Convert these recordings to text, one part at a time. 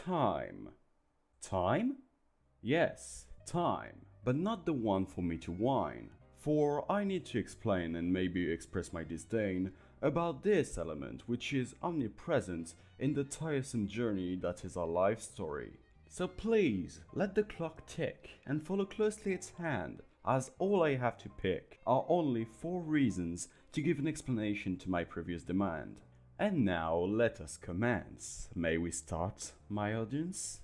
Time. Time? Yes, time, but not the one for me to whine. For I need to explain and maybe express my disdain about this element which is omnipresent in the tiresome journey that is our life story. So please, let the clock tick and follow closely its hand, as all I have to pick are only 4 reasons to give an explanation to my previous demand. And now let us commence. May we start, my audience?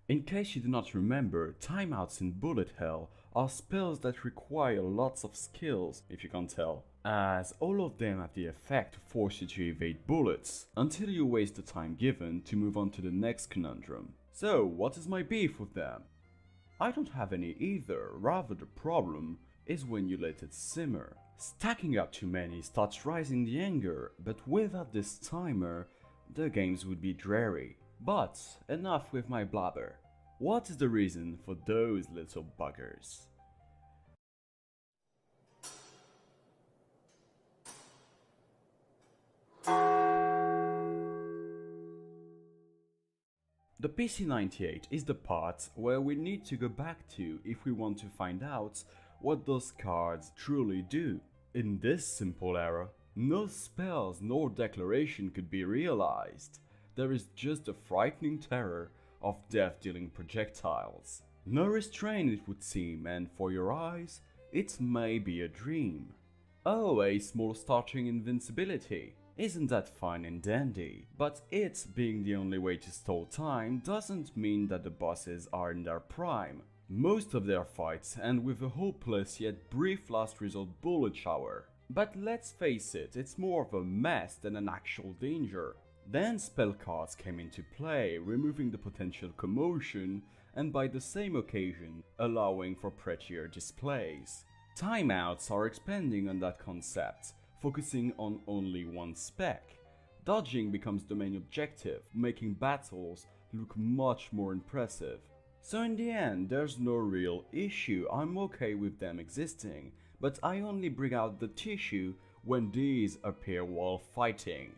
In case you do not remember, timeouts in bullet hell are spells that require lots of skills, if you can't tell, as all of them have the effect to force you to evade bullets, until you waste the time given to move on to the next conundrum. So, what is my beef with them? I don't have any either, rather the problem is when you let it simmer. Stacking up too many starts rising the anger, but without this timer, the games would be dreary. But enough with my blabber. What is the reason for those little buggers? The PC98 is the part where we need to go back to if we want to find out what those cards truly do. In this simple era, no spells nor declaration could be realized. There is just a frightening terror of death-dealing projectiles. No restraint it would seem, and for your eyes, it may be a dream. Oh, a small starting invincibility. Isn't that fine and dandy? But it being the only way to stall time doesn't mean that the bosses are in their prime. Most of their fights end with a hopeless yet brief last resort bullet shower. But let's face it, it's more of a mess than an actual danger. Then spell cards came into play, removing the potential commotion and by the same occasion allowing for prettier displays. Timeouts are expanding on that concept, focusing on only one spec. Dodging becomes the main objective, making battles look much more impressive. So in the end, there's no real issue, I'm okay with them existing, but I only bring out the tissue when these appear while fighting.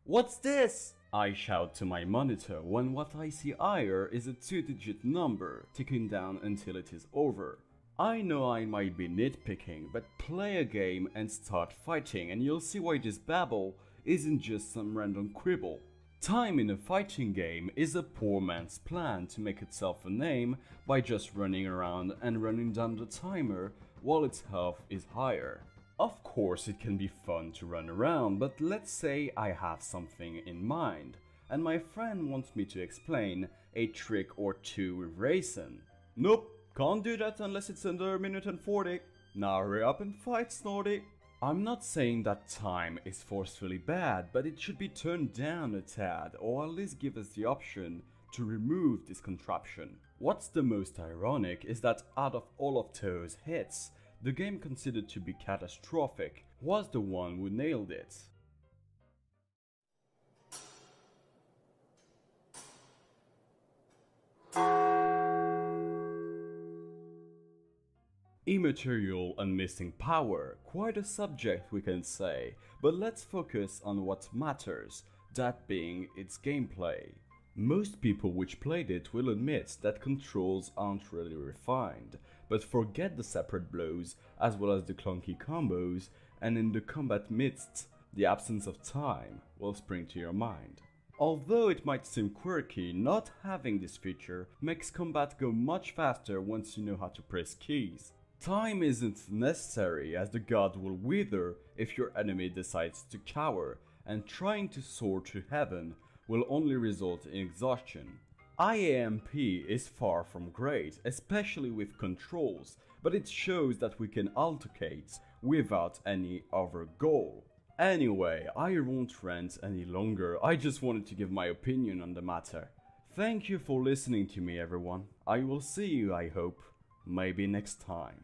What's this? I shout to my monitor when what I see higher is a 2-digit number ticking down until it is over. I know I might be nitpicking, but play a game and start fighting and you'll see why this babble isn't just some random quibble. Time in a fighting game is a poor man's plan to make itself a name by just running around and running down the timer while its health is higher. Of course it can be fun to run around, but let's say I have something in mind, and my friend wants me to explain a trick or two with racing. Nope, can't do that unless it's under a minute and 40. Now hurry up and fight, Snorty. I'm not saying that time is forcefully bad, but it should be turned down a tad, or at least give us the option to remove this contraption. What's the most ironic is that out of all of Toe's hits, the game considered to be catastrophic was the one who nailed it. Immaterial and missing power, quite a subject we can say, but let's focus on what matters, that being its gameplay. Most people which played it will admit that controls aren't really refined, but forget the separate blows as well as the clunky combos, and in the combat midst, the absence of time will spring to your mind. Although it might seem quirky, not having this feature makes combat go much faster once you know how to press keys. Time isn't necessary as the god will wither if your enemy decides to cower, and trying to soar to heaven will only result in exhaustion. IAMP is far from great, especially with controls, but it shows that we can alternate without any other goal. Anyway, I won't rant any longer, I just wanted to give my opinion on the matter. Thank you for listening to me everyone. I will see you, I hope, maybe next time.